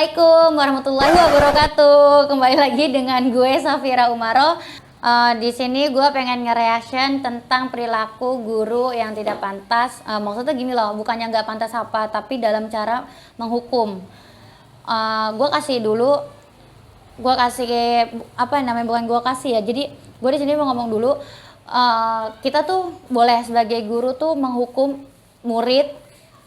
Assalamualaikum warahmatullahi wabarakatuh. Kembali lagi dengan gue Safira Umaro. Di sini gue pengen nge-reaction tentang perilaku guru yang tidak pantas. Maksudnya gini loh, bukannya nggak pantas apa, tapi dalam cara menghukum. Gue kasih dulu, gue kasih apa namanya, bukan gue kasih ya. Jadi gue di sini mau ngomong dulu. Kita tuh boleh sebagai guru tuh menghukum murid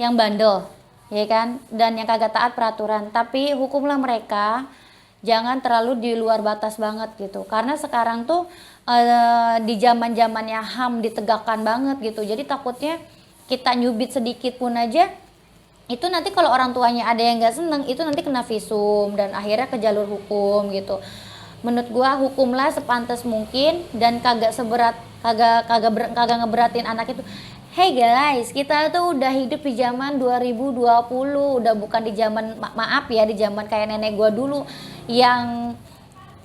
yang bandel, ya kan, dan yang kagak taat peraturan. Tapi hukumlah mereka, jangan terlalu di luar batas banget gitu. Karena sekarang tuh di zaman-zamannya HAM ditegakkan banget gitu. Jadi takutnya kita nyubit sedikit pun aja, itu nanti kalau orang tuanya ada yang nggak seneng, itu nanti kena visum dan akhirnya ke jalur hukum gitu. Menurut gua hukumlah sepantas mungkin dan kagak ngeberatin anak itu. Hey guys, kita tuh udah hidup di zaman 2020, udah bukan di zaman maaf ya, di zaman kayak nenek gua dulu yang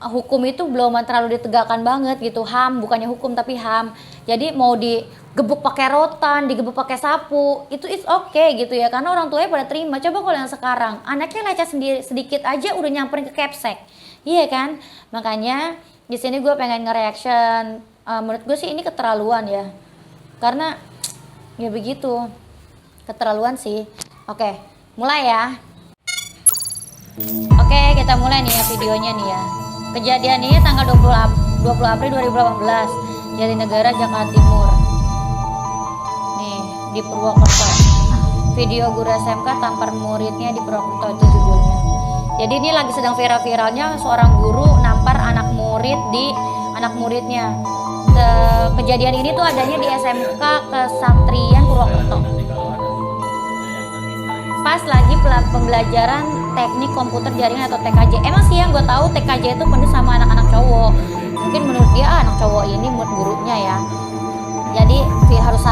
hukum itu belum terlalu ditegakkan banget gitu. HAM, bukannya hukum tapi HAM. Jadi mau digebuk pakai rotan, digebuk pakai sapu, itu it's okay gitu ya, karena orang tuanya pada terima. Coba kalau yang sekarang, anaknya lecet sendiri sedikit aja udah nyamperin ke kepsek. Iya kan? Makanya di sini gue pengen nge-reaction. Menurut gue sih ini keterlaluan ya. Karena ya begitu, keterlaluan sih. Oke, mulai ya. Oke, kita mulai nih ya videonya nih ya. Kejadian ini tanggal 20 April 2018 dari negara Jakarta Timur. Nih, di Purwokerto. Video guru SMK tampar muridnya di Purwokerto, itu judulnya. Jadi ini lagi sedang viral-viralnya seorang guru nampar anak muridnya. Kejadian ini tuh adanya di SMK Kesatrian Purwokerto. Pas lagi pembelajaran teknik komputer jaringan atau TKJ. Emang sih yang gue tahu TKJ itu penuh sama anak-anak cowok. Mungkin menurut dia anak cowok ini menurut gurunya ya. Jadi harus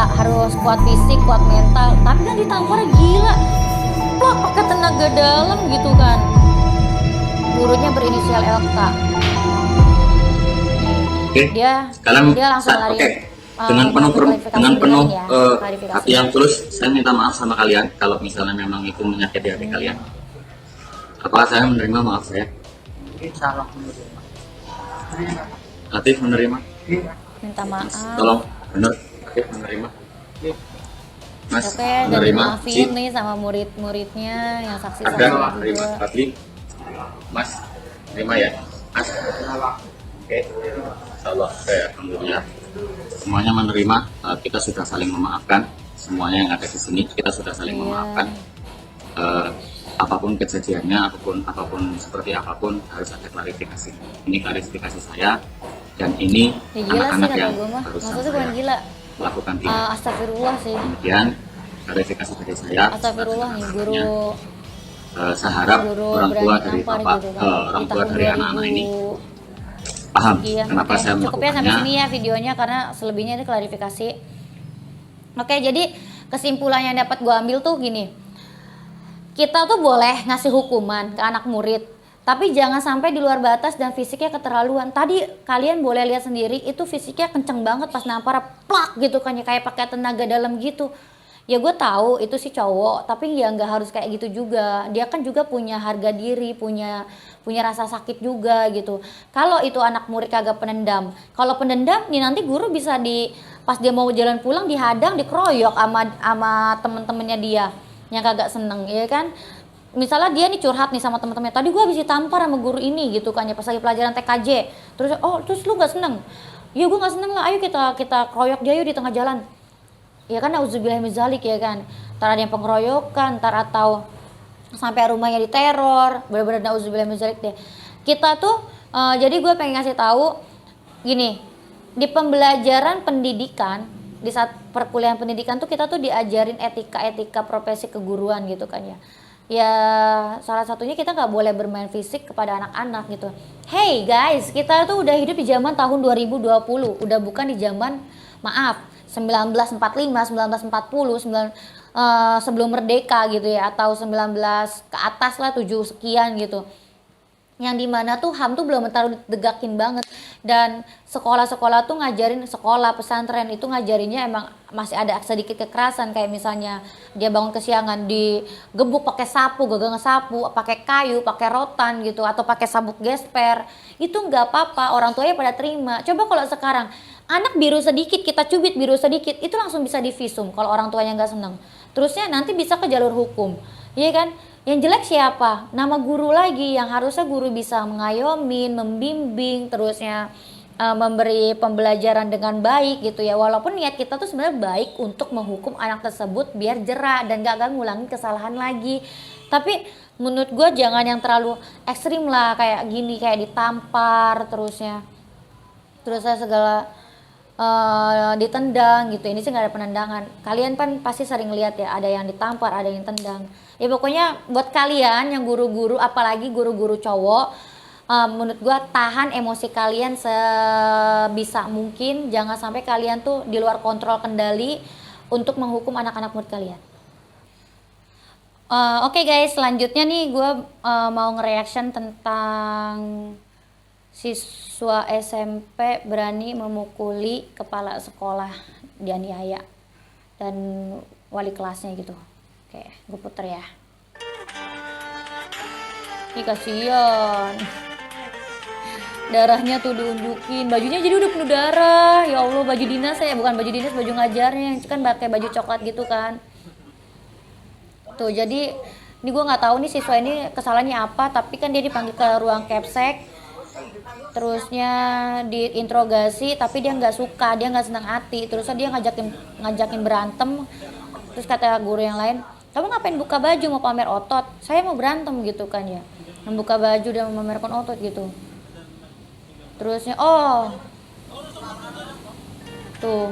kuat fisik, kuat mental. Tapi kan ditampar gila. Plak pakai tenaga dalam gitu kan. Gurunya berinisial LK. Dia langsung lari. Dengan penuh hati yang tulus, saya minta maaf sama kalian kalau misalnya memang itu menyakiti hati kalian. Apakah saya menerima maaf saya? Salah menerima. Latif menerima? Minta maaf. Tolong, benar. Latif menerima? Mas Oke, dan menerima? maafin nih sama murid-muridnya yang saksi Ada sama menerima? juga. Fadli? Mas menerima ya? Mas? Oke. Insyaallah, alhamdulillah. Semuanya menerima, kita sudah saling memaafkan. Semuanya yang ada di sini kita sudah saling memaafkan. Apapun kejadiannya, apapun seperti apapun harus ada klarifikasi. Ini klarifikasi saya dan ini Ya, gila sih anak-anak kata yang gue mah. harus Maksudnya saya bukan gila. lakukan tidak. Astagfirullah sih. Kemudian klarifikasi dari saya. Astagfirullah nih guru. Saya harap orang tua berani dari nampar bapak, gitu kan. orang Di tua tahun dari anak-anak ini paham kenapa Oke, saya cukupnya sampai melakukannya. sini ya videonya karena selebihnya itu klarifikasi. Oke, jadi kesimpulan yang dapat gue ambil tuh gini. Kita tuh boleh ngasih hukuman ke anak murid, tapi jangan sampai di luar batas dan fisiknya keterlaluan. Tadi kalian boleh lihat sendiri itu fisiknya kenceng banget pas nampar, plak gitu kan ya, kayak pakai tenaga dalam gitu. Ya gue tahu itu sih cowok, tapi ya nggak harus kayak gitu juga. Dia kan juga punya harga diri, punya rasa sakit juga gitu. Kalau itu anak murid kagak penendam, kalau penendam nih nanti guru bisa pas dia mau jalan pulang dihadang, dikeroyok sama temen-temennya dia yang kagak seneng, ya kan. Misalnya dia nih curhat nih sama temen-temennya, tadi gue habis ditampar sama guru ini gitu kan ya pas lagi pelajaran TKJ. Terus lu nggak seneng? Ya gue nggak seneng lah, ayo kita keroyok dia yuk di tengah jalan. Ya kan, nauzubillah min zalik ya kan. Ntar ada yang pengeroyokan, ntar atau sampai rumahnya diteror, bener-bener nauzubillah min zalik deh. Kita tuh jadi gue pengen ngasih tahu gini, di pembelajaran pendidikan, di saat perkuliahan pendidikan tuh kita tuh diajarin etika profesi keguruan gitu kan ya. Ya salah satunya kita nggak boleh bermain fisik kepada anak-anak gitu. Hey guys, kita tuh udah hidup di zaman tahun 2020, udah bukan di zaman maaf 1945, 1940, sebelum merdeka gitu ya, atau 19 ke atas lah, 7 sekian gitu. yang dimana tuh HAM tuh belum terlalu ditegakkin banget, dan sekolah-sekolah tuh ngajarin, sekolah pesantren itu ngajarinnya emang masih ada sedikit kekerasan, kayak misalnya dia bangun kesiangan digebuk pakai sapu, gagang sapu, pakai kayu, pakai rotan gitu, atau pakai sabuk gesper, itu nggak apa-apa, orang tuanya pada terima. Coba kalau sekarang anak biru sedikit, kita cubit biru sedikit, itu langsung bisa divisum kalau orang tuanya nggak seneng, terusnya nanti bisa ke jalur hukum, iya kan? Yang jelek siapa? Nama guru lagi, yang harusnya guru bisa mengayomin, membimbing, terusnya memberi pembelajaran dengan baik gitu ya. Walaupun niat kita tuh sebenarnya baik untuk menghukum anak tersebut biar jerak dan gak ngulangin kesalahan lagi. Tapi menurut gue jangan yang terlalu ekstrim lah, kayak gini, kayak ditampar terusnya segala ditendang gitu. Ini sih nggak ada penendangan. Kalian kan pasti sering lihat ya, ada yang ditampar, ada yang tendang. Ya pokoknya buat kalian yang guru-guru, apalagi guru-guru cowok, menurut gua tahan emosi kalian sebisa mungkin. Jangan sampai kalian tuh di luar kontrol kendali untuk menghukum anak-anak murid kalian. Oke guys, selanjutnya nih gue mau nge-reaction tentang siswa SMP berani memukuli kepala sekolah dianiaya dan wali kelasnya gitu. Oke, gue puter ya. Ih, kasihan. Darahnya tuh diunjukin, bajunya jadi udah penuh darah. Ya Allah, baju dinas ya, bukan baju dinas, baju ngajarnya yang kan pakai baju coklat gitu kan. Tuh, jadi ini gue nggak tahu nih siswa ini kesalahannya apa, tapi kan dia dipanggil ke ruang capsek, terusnya diinterogasi, tapi dia nggak suka, dia nggak senang hati, terusnya dia ngajakin berantem. Terus kata guru yang lain, kamu ngapain buka baju, mau pamer otot? Saya mau berantem gitu kan ya, membuka baju dan memamerkan otot gitu. Terusnya tuh,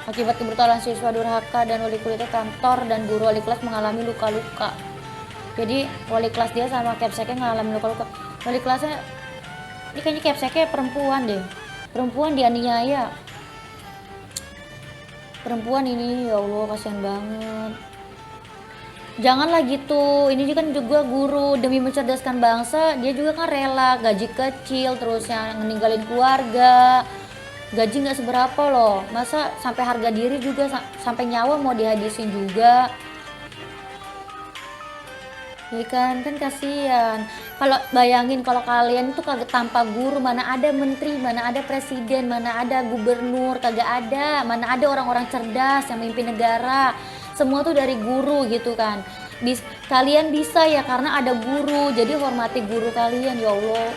akibat kebrutalan siswa durhaka dan wali kulitnya, kantor dan guru wali kelas mengalami luka-luka. Jadi wali kelas dia sama capseknya mengalami luka-luka. Wali kelasnya ini kayaknya capseknya perempuan deh, perempuan dianiaya, perempuan ini, ya Allah kasihan banget. Janganlah gitu, ini juga guru demi mencerdaskan bangsa, dia juga kan rela gaji kecil, terusnya meninggalin keluarga, gaji nggak seberapa loh, masa sampai harga diri juga, sampai nyawa mau dihabisin juga. Ya kan kasihan. Kalau bayangin kalau kalian itu kagak tanpa guru, mana ada menteri, mana ada presiden, mana ada gubernur, kagak ada. Mana ada orang-orang cerdas yang memimpin negara. Semua tuh dari guru gitu kan. Kalian bisa ya karena ada guru, jadi hormati guru kalian, ya Allah.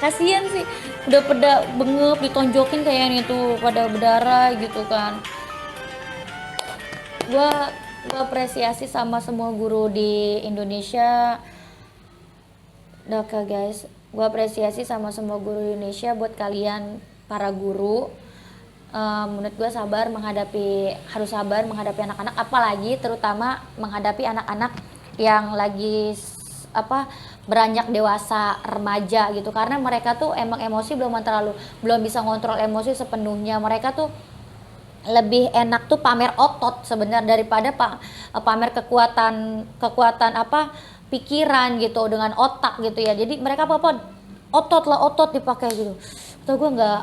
Kasihan sih, udah pada bengep ditonjokin kayak itu, pada berdarah gitu kan. Gue apresiasi sama semua guru di Indonesia. Oke guys, gue apresiasi sama semua guru di Indonesia. Buat kalian para guru, menurut gue harus sabar menghadapi anak-anak, apalagi terutama menghadapi anak-anak yang lagi beranjak dewasa, remaja gitu, karena mereka tuh emang emosi belum bisa ngontrol emosi sepenuhnya. Mereka tuh lebih enak tuh pamer otot sebenarnya daripada pamer kekuatan pikiran gitu dengan otak gitu ya. Jadi mereka otot dipakai gitu. Atau gue nggak,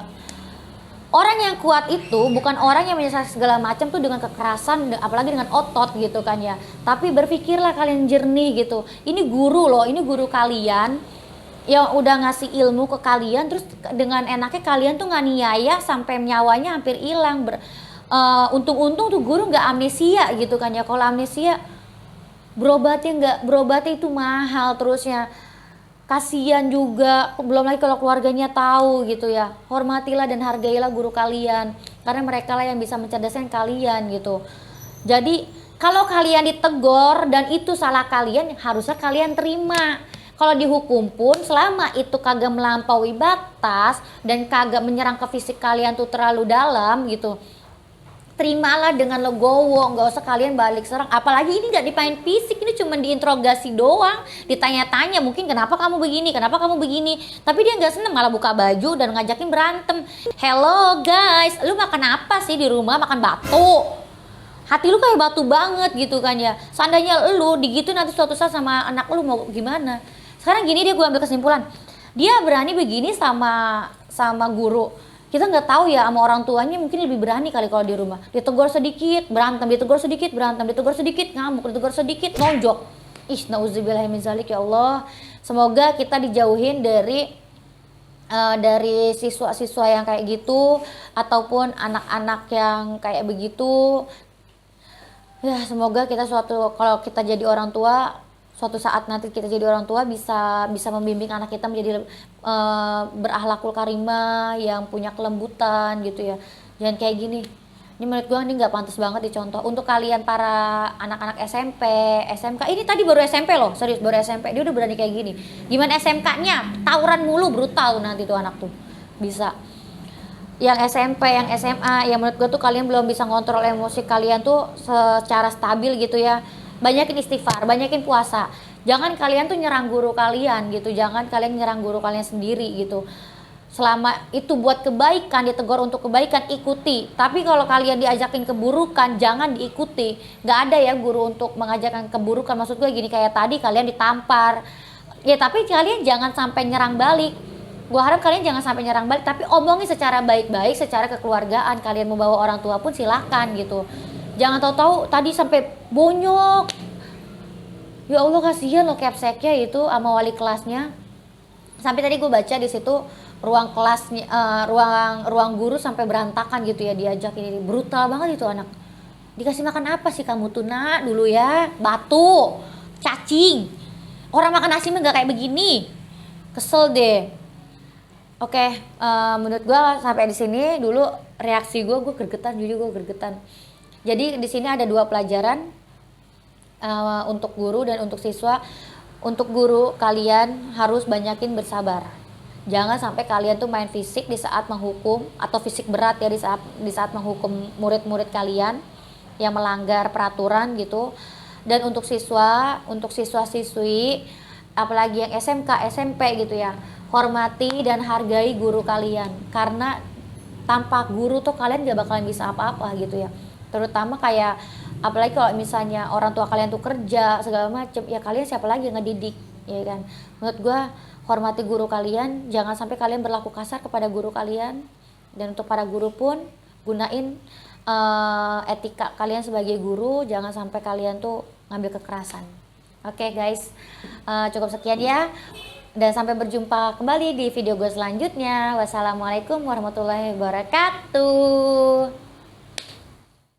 orang yang kuat itu bukan orang yang menyelesaikan segala macam tuh dengan kekerasan, apalagi dengan otot gitu kan ya. Tapi berpikirlah kalian jernih gitu. Ini guru loh, ini guru kalian yang udah ngasih ilmu ke kalian, terus dengan enaknya kalian tuh nganiaya sampai nyawanya hampir hilang. Untung-untung tuh guru nggak amnesia gitu kan ya. Kalau amnesia berobatnya itu mahal, terusnya kasihan juga, belum lagi kalau keluarganya tahu gitu ya. Hormatilah dan hargailah guru kalian, karena mereka lah yang bisa mencerdaskan kalian gitu. Jadi kalau kalian ditegor dan itu salah kalian, harusnya kalian terima. Kalau dihukum pun selama itu kagak melampaui batas dan kagak menyerang ke fisik kalian tuh terlalu dalam gitu, terimalah dengan legowo, nggak usah kalian balik serang. Apalagi ini nggak dipain fisik, ini cuma diinterogasi doang, ditanya-tanya mungkin kenapa kamu begini, tapi dia nggak seneng, malah buka baju dan ngajakin berantem. Hello guys, lu makan apa sih di rumah? Makan batu, hati lu kayak batu banget gitu kan ya. Seandainya lu digitu nanti suatu saat sama anak lu mau gimana? Sekarang gini, gue ambil kesimpulan, dia berani begini sama guru. Kita nggak tahu ya, sama orang tuanya mungkin lebih berani kali kalau di rumah. Ditegur sedikit berantem, ditegur sedikit berantem, ditegur sedikit ngamuk, ditegur sedikit nonjok. Nauzubillahi min zalik, ya Allah. Semoga kita dijauhin dari siswa-siswa yang kayak gitu ataupun anak-anak yang kayak begitu. Ya, semoga kita kalau kita jadi orang tua, suatu saat nanti kita jadi orang tua bisa membimbing anak kita menjadi berakhlakul karimah, yang punya kelembutan gitu ya. Jangan kayak gini. Ini menurut gue ini nggak pantas banget dicontoh. Untuk kalian para anak-anak SMP, SMK, ini tadi baru SMP loh, serius baru SMP, dia udah berani kayak gini. Gimana SMK-nya? Tawuran mulu, brutal nanti tuh anak tuh. Bisa. Yang SMP, yang SMA, yang menurut gue tuh kalian belum bisa ngontrol emosi kalian tuh secara stabil gitu ya. Banyakin istighfar, banyakin puasa. Jangan kalian tuh nyerang guru kalian gitu, jangan kalian nyerang guru kalian sendiri gitu. Selama itu buat kebaikan, ditegur untuk kebaikan, ikuti. Tapi kalau kalian diajakin keburukan, jangan diikuti. Gak ada ya guru untuk mengajarkan keburukan. Maksud gue gini, kayak tadi kalian ditampar ya, tapi kalian jangan sampai nyerang balik. Gue harap kalian jangan sampai nyerang balik, tapi omongin secara baik-baik, secara kekeluargaan. Kalian mau bawa orang tua pun silahkan gitu. Jangan tahu-tahu tadi sampai bonyok. Ya Allah, kasihan loh capseknya itu sama wali kelasnya. Sampai tadi gue baca di situ ruang kelasnya, ruang guru sampai berantakan gitu ya, diajak ini. Brutal banget itu anak. Dikasih makan apa sih kamu tuh nak dulu ya? Batu, cacing. Orang makan nasi mah gak kayak begini. Kesel deh. Oke, menurut gue sampai di sini dulu reaksi gue gregetan, jujur gue gregetan. Jadi di sini ada 2 pelajaran untuk guru dan untuk siswa. Untuk guru, kalian harus banyakin bersabar. Jangan sampai kalian tuh main fisik di saat menghukum, atau fisik berat ya di saat menghukum murid-murid kalian yang melanggar peraturan gitu. Dan untuk siswa-siswi, apalagi yang SMK, SMP gitu ya, hormati dan hargai guru kalian, karena tanpa guru tuh kalian gak bakalan bisa apa-apa gitu ya. Terutama kayak apalagi kalau misalnya orang tua kalian tuh kerja segala macem, ya kalian siapa lagi yang ngedidik, ya kan. Menurut gue, hormati guru kalian, jangan sampai kalian berlaku kasar kepada guru kalian. Dan untuk para guru pun gunain etika kalian sebagai guru, jangan sampai kalian tuh ngambil kekerasan. Oke guys, cukup sekian ya, dan sampai berjumpa kembali di video gue selanjutnya. Wassalamualaikum warahmatullahi wabarakatuh.